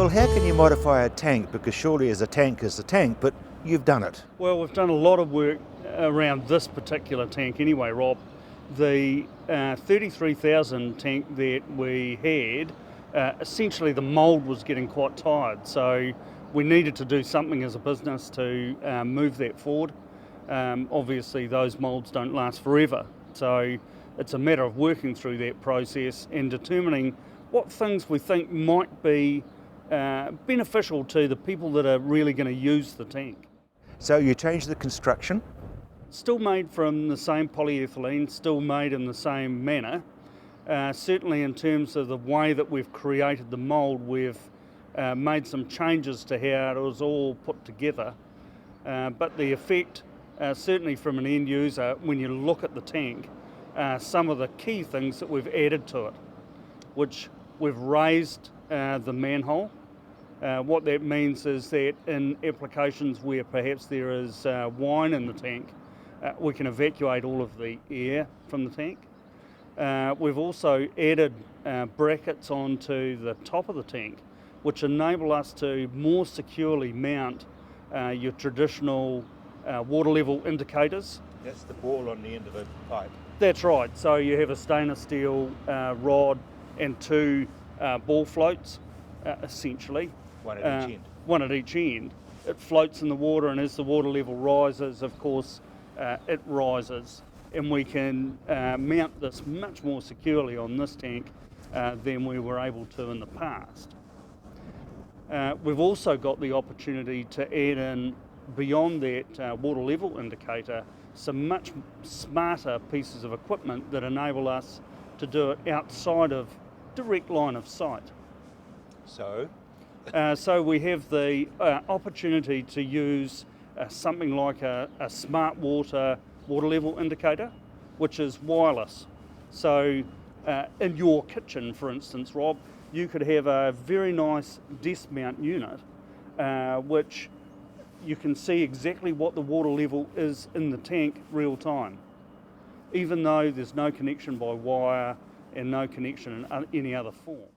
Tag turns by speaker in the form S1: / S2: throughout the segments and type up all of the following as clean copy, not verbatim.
S1: Phil, how can you modify a tank? Because surely as a tank is a tank, but you've done it.
S2: Well, we've done a lot of work around this particular tank anyway, Rob. The 33,000 tank that we had, essentially the mould was getting quite tired, so we needed to do something as a business to move that forward. Obviously those moulds don't last forever, so it's a matter of working through that process and determining what things we think might be beneficial to the people that are really going to use the tank.
S1: So you changed the construction?
S2: Still made from the same polyethylene, still made in the same manner. Certainly in terms of the way that we've created the mould, we've made some changes to how it was all put together. But the effect, certainly from an end user, when you look at the tank, some of the key things that we've added to it, which we've raised the manhole. What that means is that in applications where perhaps there is wine in the tank, we can evacuate all of the air from the tank. We've also added brackets onto the top of the tank, which enable us to more securely mount your traditional water level indicators.
S1: That's the ball on the end of a pipe.
S2: That's right. So you have a stainless steel rod and two ball floats, essentially.
S1: One at each end.
S2: One at each end. It floats in the water, and as the water level rises, of course, it rises. And we can mount this much more securely on this tank than we were able to in the past. We've also got the opportunity to add in, beyond that water level indicator, some much smarter pieces of equipment that enable us to do it outside of direct line of sight.
S1: So?
S2: So we have the opportunity to use something like a smart water level indicator, which is wireless. So in your kitchen, for instance, Rob, you could have a very nice desk mount unit which you can see exactly what the water level is in the tank real time, even though there's no connection by wire and no connection in any other form.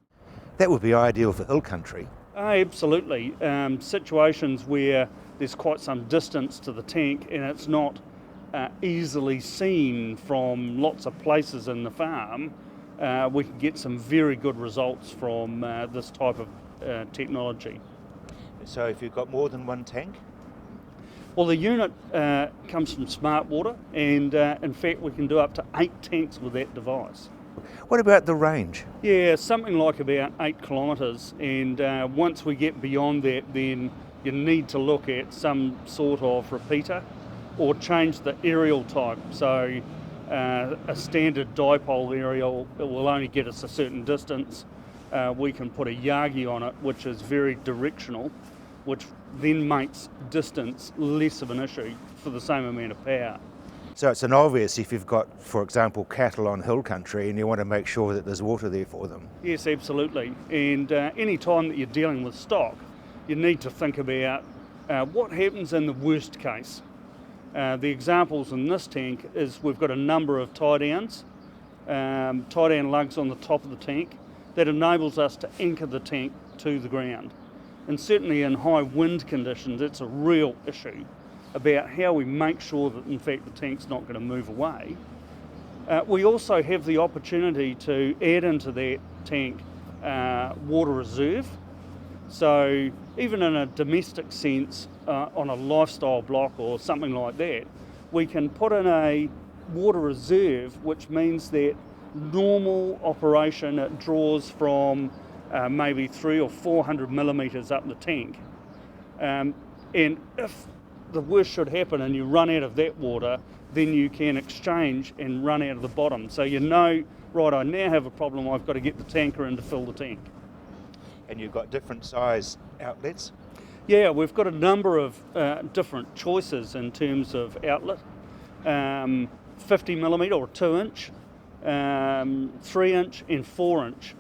S1: That would be ideal for hill country.
S2: Absolutely. Situations where there's quite some distance to the tank and it's not easily seen from lots of places in the farm, we can get some very good results from this type of technology.
S1: So if you've got more than one tank?
S2: Well, the unit comes from Smart Water, and in fact we can do up to 8 tanks with that device.
S1: What about the range?
S2: Yeah, something like about 8 kilometres, and once we get beyond that, then you need to look at some sort of repeater or change the aerial type. So a standard dipole aerial, it will only get us a certain distance. We can put a Yagi on it, which is very directional, which then makes distance less of an issue for the same amount of power.
S1: So it's an obvious if you've got, for example, cattle on hill country and you want to make sure that there's water there for them.
S2: Yes, absolutely. And any time that you're dealing with stock, you need to think about what happens in the worst case. The examples in this tank is we've got a number of tie-downs, tie-down lugs on the top of the tank that enables us to anchor the tank to the ground. And certainly in high wind conditions, it's a real issue about how we make sure that in fact the tank's not going to move away. We also have the opportunity to add into that tank water reserve. So even in a domestic sense, on a lifestyle block or something like that, we can put in a water reserve, which means that normal operation, it draws from maybe 300 or 400 millimetres up the tank. And if the worst should happen and you run out of that water, then you can exchange and run out of the bottom. So you know, right, I now have a problem, I've got to get the tanker in to fill the tank.
S1: And you've got different size outlets?
S2: Yeah, we've got a number of different choices in terms of outlet. 50 millimetre or 2 inch, 3 inch and 4 inch.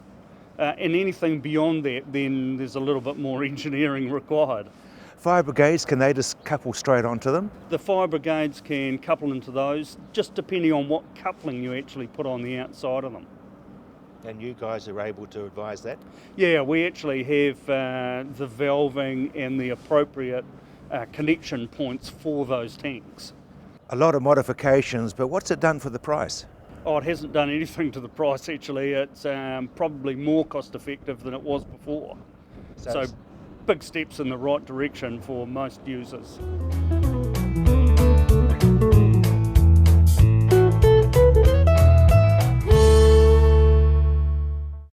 S2: And anything beyond that, then there's a little bit more engineering required.
S1: Fire brigades, can they just couple straight onto them?
S2: The fire brigades can couple into those, just depending on what coupling you actually put on the outside of them.
S1: And you guys are able to advise that?
S2: Yeah, we actually have the valving and the appropriate connection points for those tanks.
S1: A lot of modifications, but what's it done for the price?
S2: Oh, it hasn't done anything to the price actually. It's probably more cost effective than it was before. So big steps in the right direction for most users.